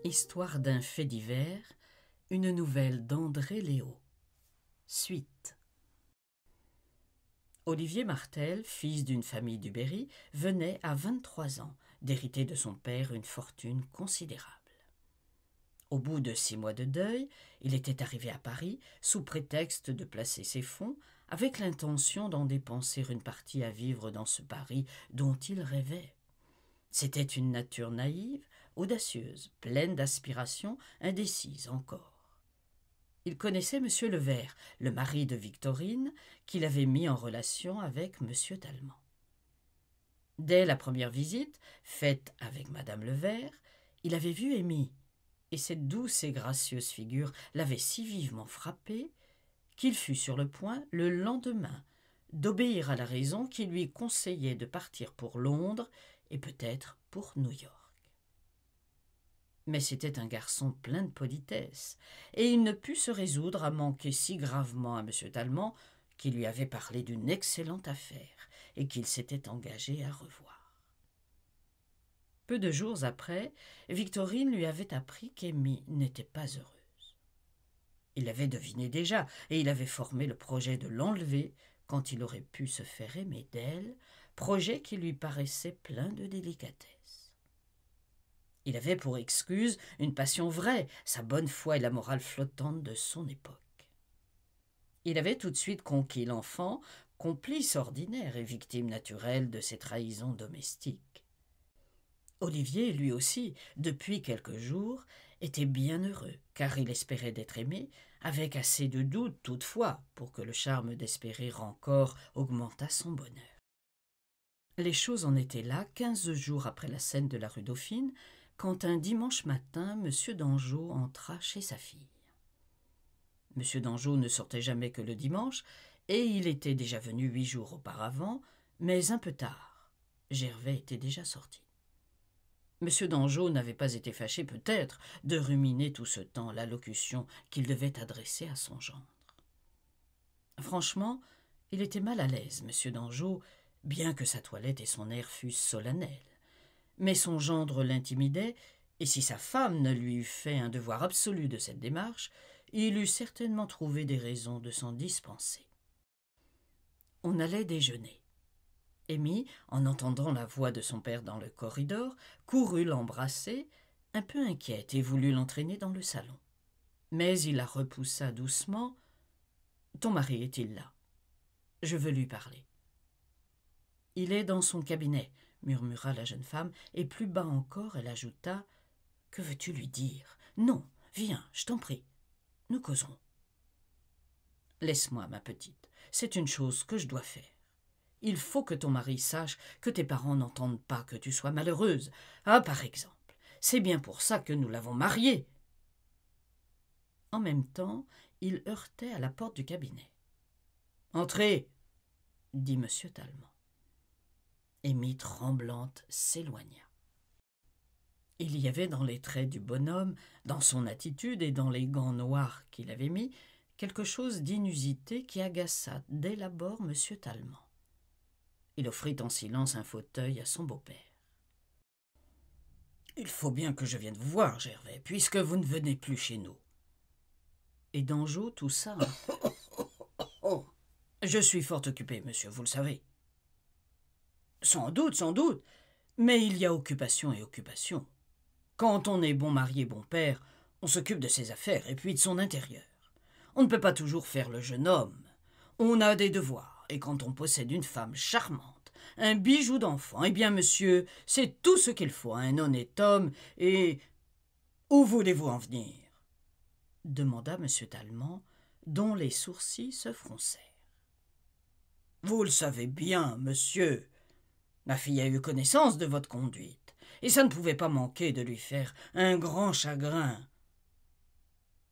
Histoire d'un fait divers, une nouvelle d'André Léo. Suite. Olivier Martel, fils d'une famille du Berry, venait à 23 ans d'hériter de son père une fortune considérable. Au bout de 6 mois de deuil, il était arrivé à Paris sous prétexte de placer ses fonds, avec l'intention d'en dépenser une partie à vivre dans ce Paris dont il rêvait. C'était une nature naïve, audacieuse, pleine d'aspirations, indécise encore. Il connaissait M. Levert, le mari de Victorine, qu'il avait mis en relation avec M. Tallemant. Dès la première visite, faite avec Mme Levert, il avait vu Amy, et cette douce et gracieuse figure l'avait si vivement frappé qu'il fut sur le point, le lendemain, d'obéir à la raison qui lui conseillait de partir pour Londres et peut-être pour New York. Mais c'était un garçon plein de politesse, et il ne put se résoudre à manquer si gravement à M. Tallemant, qui lui avait parlé d'une excellente affaire et qu'il s'était engagé à revoir. Peu de jours après, Victorine lui avait appris qu'Amy n'était pas heureuse. Il l'avait deviné déjà, et il avait formé le projet de l'enlever quand il aurait pu se faire aimer d'elle, projet qui lui paraissait plein de délicatesse. Il avait pour excuse une passion vraie, sa bonne foi et la morale flottante de son époque. Il avait tout de suite conquis l'enfant, complice ordinaire et victime naturelle de ses trahisons domestiques. Olivier, lui aussi, depuis quelques jours, était bien heureux, car il espérait d'être aimé, avec assez de doute toutefois pour que le charme d'espérer encore augmentât son bonheur. Les choses en étaient là 15 jours après la scène de la rue Dauphine, quand un dimanche matin, M. d'Angeot entra chez sa fille. M. d'Angeot ne sortait jamais que le dimanche, et il était déjà venu 8 jours auparavant, mais un peu tard. Gervais était déjà sorti. M. d'Angeot n'avait pas été fâché, peut-être, de ruminer tout ce temps l'allocution qu'il devait adresser à son gendre. Franchement, il était mal à l'aise, M. d'Angeot, bien que sa toilette et son air fussent solennels. Mais son gendre l'intimidait, et si sa femme ne lui eût fait un devoir absolu de cette démarche, il eût certainement trouvé des raisons de s'en dispenser. On allait déjeuner. Amy, en entendant la voix de son père dans le corridor, courut l'embrasser, un peu inquiète, et voulut l'entraîner dans le salon. Mais il la repoussa doucement. « Ton mari est-il là ? Je veux lui parler. »« Il est dans son cabinet, » murmura la jeune femme, et plus bas encore elle ajouta « Que veux-tu lui dire ? Non, viens, je t'en prie. Nous causons. »« Laisse-moi, ma petite, c'est une chose que je dois faire. Il faut que ton mari sache que tes parents n'entendent pas que tu sois malheureuse. Ah, par exemple, c'est bien pour ça que nous l'avons marié. » En même temps, il heurtait à la porte du cabinet. « Entrez !» dit M. Tallemant. Amy, tremblante, s'éloigna. Il y avait dans les traits du bonhomme, dans son attitude et dans les gants noirs qu'il avait mis, quelque chose d'inusité qui agaça dès l'abord M. Tallemant. Il offrit en silence un fauteuil à son beau-père. « Il faut bien que je vienne vous voir, Gervais, puisque vous ne venez plus chez nous. » Et d'Angeot toussa un... « Je suis fort occupé, monsieur, vous le savez. »« Sans doute, mais il y a occupation et occupation. Quand on est bon mari et bon père, on s'occupe de ses affaires et puis de son intérieur. On ne peut pas toujours faire le jeune homme. On a des devoirs, et quand on possède une femme charmante, un bijou d'enfant, eh bien, monsieur, c'est tout ce qu'il faut à un honnête homme, et... Où voulez-vous en venir ? Demanda M. Tallemant, dont les sourcils se froncèrent. Vous le savez bien, monsieur. Ma fille a eu connaissance de votre conduite, et ça ne pouvait pas manquer de lui faire un grand chagrin.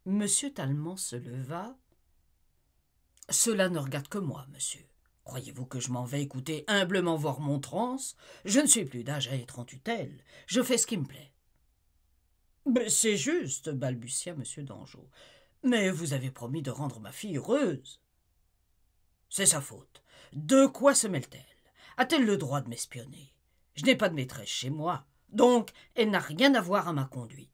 M. Tallemant se leva. « Cela ne regarde que moi, monsieur. Croyez-vous que je m'en vais écouter humblement vos remontrances ? Je ne suis plus d'âge à être en tutelle. Je fais ce qui me plaît. »« Mais c'est juste, balbutia M. d'Angeot. Mais vous avez promis de rendre ma fille heureuse. »« C'est sa faute. De quoi se mêle-t-elle ? A-t-elle le droit de m'espionner ? Je n'ai pas de maîtresse chez moi, donc elle n'a rien à voir à ma conduite.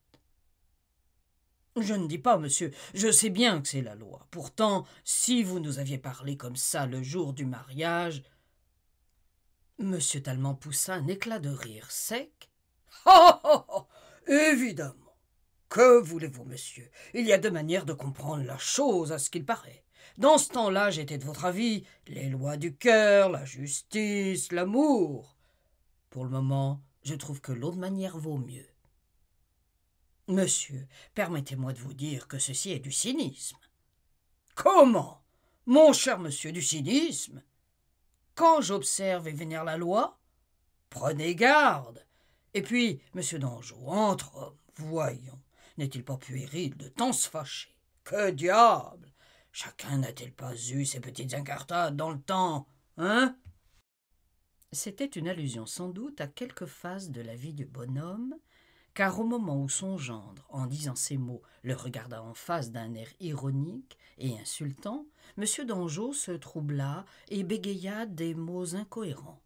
Je ne dis pas, monsieur, je sais bien que c'est la loi. Pourtant, si vous nous aviez parlé comme ça le jour du mariage. Monsieur Talmant poussa un éclat de rire sec. Ah ah ah, évidemment. Que voulez-vous, monsieur? Il y a deux manières de comprendre la chose, à ce qu'il paraît. Dans ce temps-là, j'étais de votre avis, les lois du cœur, la justice, l'amour. Pour le moment, je trouve que l'autre manière vaut mieux. Monsieur, permettez-moi de vous dire que ceci est du cynisme. Comment? Mon cher monsieur, du cynisme? Quand j'observe et vénère la loi, prenez garde. Et puis, monsieur d'Anjou, entre hommes, voyons, n'est-il pas puéril de tant se fâcher? Que diable! Chacun n'a-t-il pas eu ses petites incartades dans le temps, hein? C'était une allusion sans doute à quelque phase de la vie du bonhomme, car au moment où son gendre, en disant ces mots, le regarda en face d'un air ironique et insultant, M. d'Anjou se troubla et bégaya des mots incohérents.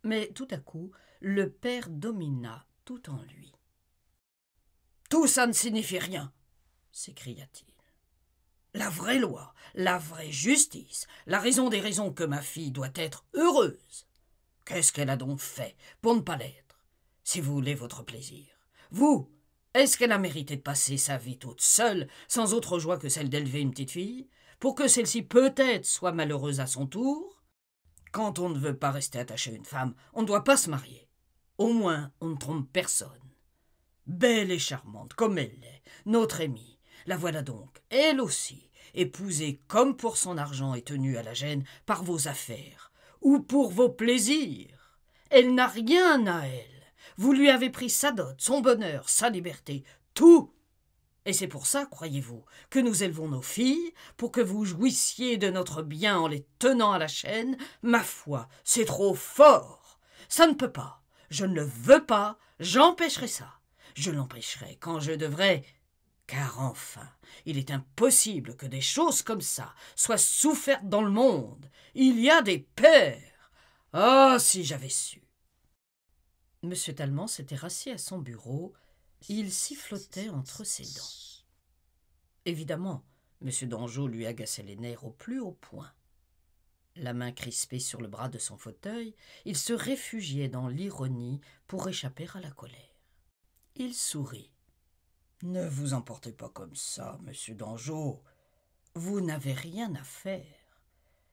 Mais tout à coup, le père domina tout en lui. « Tout ça ne signifie rien !» s'écria-t-il. « La vraie loi, la vraie justice, la raison des raisons que ma fille doit être heureuse. Qu'est-ce qu'elle a donc fait pour ne pas l'être, si vous voulez votre plaisir? Vous, est-ce qu'elle a mérité de passer sa vie toute seule, sans autre joie que celle d'élever une petite fille, pour que celle-ci peut-être soit malheureuse à son tour? Quand on ne veut pas rester attaché à une femme, on ne doit pas se marier. Au moins, on ne trompe personne. Belle et charmante comme elle l'est, notre amie, la voilà donc, elle aussi, épousée comme pour son argent et tenue à la gêne par vos affaires, ou pour vos plaisirs. Elle n'a rien à elle. Vous lui avez pris sa dot, son bonheur, sa liberté, tout. Et c'est pour ça, croyez-vous, que nous élevons nos filles, pour que vous jouissiez de notre bien en les tenant à la chaîne? Ma foi, c'est trop fort. Ça ne peut pas. Je ne le veux pas. J'empêcherai ça. Je l'empêcherai quand je devrais. Car enfin, il est impossible que des choses comme ça soient souffertes dans le monde. Il y a des pères. Ah, si j'avais su. M. Talmant s'était rassis à son bureau. Il sifflotait entre ses dents. Évidemment, M. d'Anjou lui agaçait les nerfs au plus haut point. La main crispée sur le bras de son fauteuil, il se réfugiait dans l'ironie pour échapper à la colère. Il sourit. « Ne vous emportez pas comme ça, monsieur d'Anjou. Vous n'avez rien à faire.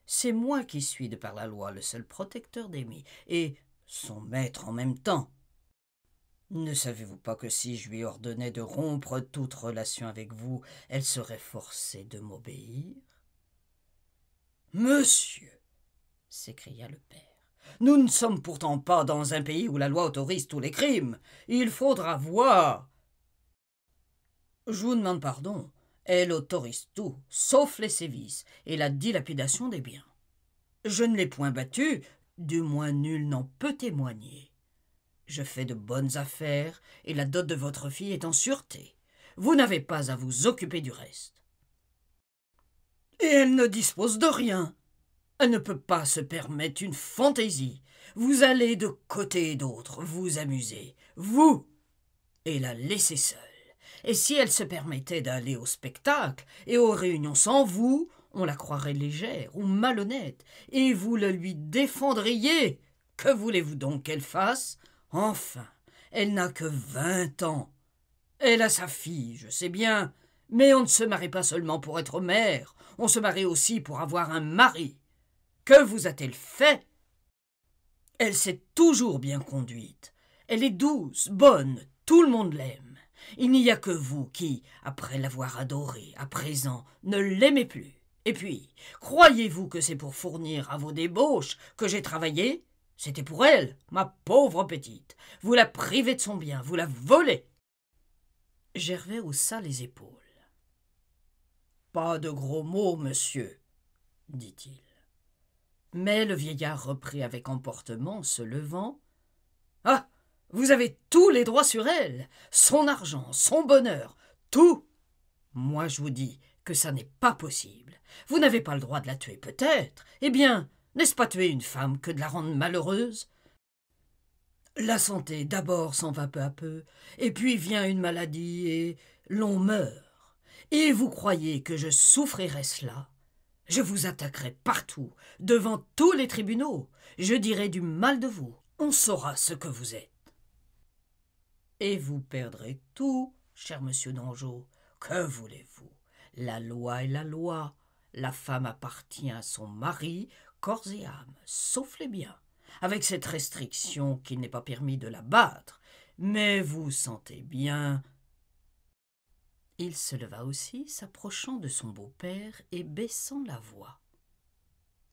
C'est moi qui suis, de par la loi, le seul protecteur d'Amy, et son maître en même temps. Ne savez-vous pas que si je lui ordonnais de rompre toute relation avec vous, elle serait forcée de m'obéir? »« Monsieur !» s'écria le père. « Nous ne sommes pourtant pas dans un pays où la loi autorise tous les crimes. Il faudra voir. » Je vous demande pardon. Elle autorise tout, sauf les sévices et la dilapidation des biens. Je ne l'ai point battue, du moins nul n'en peut témoigner. Je fais de bonnes affaires et la dot de votre fille est en sûreté. Vous n'avez pas à vous occuper du reste. Et elle ne dispose de rien. Elle ne peut pas se permettre une fantaisie. Vous allez de côté et d'autre, vous amuser, vous, et la laisser seule. Et si elle se permettait d'aller au spectacle et aux réunions sans vous, on la croirait légère ou malhonnête, et vous le lui défendriez. Que voulez-vous donc qu'elle fasse? Enfin, elle n'a que 20 ans. Elle a sa fille, je sais bien, mais on ne se marie pas seulement pour être mère, on se marie aussi pour avoir un mari. Que vous a-t-elle fait? Elle s'est toujours bien conduite. Elle est douce, bonne, tout le monde l'aime. Il n'y a que vous qui, après l'avoir adorée, à présent, ne l'aimez plus. Et puis, croyez-vous que c'est pour fournir à vos débauches que j'ai travaillé? C'était pour elle, ma pauvre petite. Vous la privez de son bien, vous la volez. Gervais haussa les épaules. « Pas de gros mots, monsieur, » dit-il. Mais le vieillard reprit avec emportement, se levant. « Ah, vous avez tous les droits sur elle, son argent, son bonheur, tout. Moi, je vous dis que ça n'est pas possible. Vous n'avez pas le droit de la tuer, peut-être. Eh bien, n'est-ce pas tuer une femme que de la rendre malheureuse? La santé, d'abord, s'en va peu à peu, et puis vient une maladie, et l'on meurt, et vous croyez que je souffrirai cela? Je vous attaquerai partout, devant tous les tribunaux, je dirai du mal de vous, on saura ce que vous êtes. Et vous perdrez tout, cher monsieur d'Anjou. Que voulez-vous? La loi est la loi. La femme appartient à son mari, corps et âme, sauf les biens, avec cette restriction qu'il n'est pas permis de la battre. Mais vous sentez bien. Il se leva aussi, s'approchant de son beau-père et baissant la voix.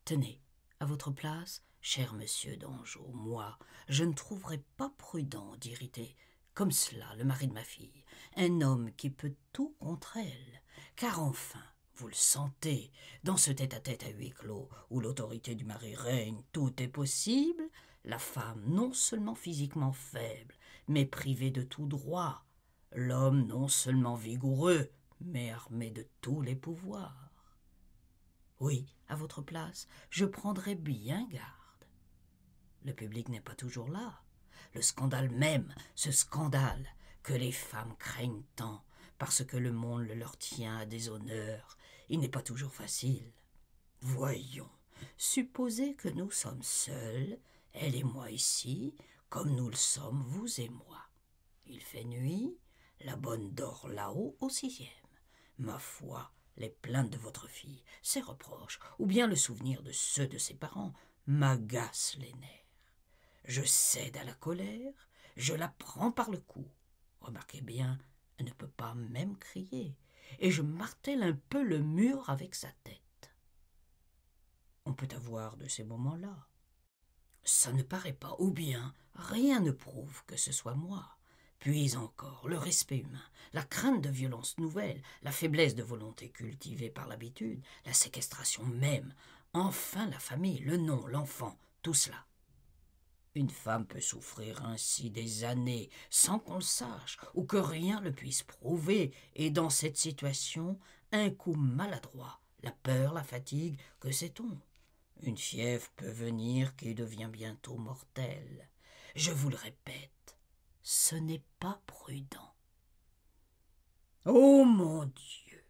Tenez, à votre place, cher monsieur d'Anjou, moi, je ne trouverais pas prudent d'irriter comme cela le mari de ma fille, un homme qui peut tout contre elle, car enfin, vous le sentez, dans ce tête-à-tête à huis clos, où l'autorité du mari règne, tout est possible, la femme non seulement physiquement faible, mais privée de tout droit, l'homme non seulement vigoureux, mais armé de tous les pouvoirs. Oui, à votre place, je prendrais bien garde. Le public n'est pas toujours là. Le scandale même, ce scandale que les femmes craignent tant, parce que le monde le leur tient à des honneurs, il n'est pas toujours facile. Voyons, supposez que nous sommes seuls, elle et moi ici, comme nous le sommes, vous et moi. Il fait nuit, la bonne dort là-haut au 6e. Ma foi, les plaintes de votre fille, ses reproches, ou bien le souvenir de ceux de ses parents, m'agacent les nerfs. Je cède à la colère, je la prends par le cou. Remarquez bien, elle ne peut pas même crier, et je martèle un peu le mur avec sa tête. On peut avoir de ces moments-là. Ça ne paraît pas, ou bien rien ne prouve que ce soit moi. Puis encore, le respect humain, la crainte de violences nouvelles, la faiblesse de volonté cultivée par l'habitude, la séquestration même, enfin la famille, le nom, l'enfant, tout cela. Une femme peut souffrir ainsi des années sans qu'on le sache ou que rien ne puisse prouver, et dans cette situation, un coup maladroit, la peur, la fatigue, que sait-on? Une fièvre peut venir qui devient bientôt mortelle. Je vous le répète, ce n'est pas prudent. « Oh mon Dieu !»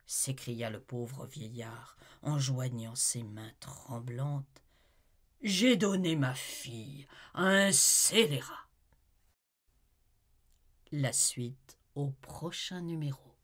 s'écria le pauvre vieillard en joignant ses mains tremblantes. « J'ai donné ma fille à un scélérat. » La suite au prochain numéro.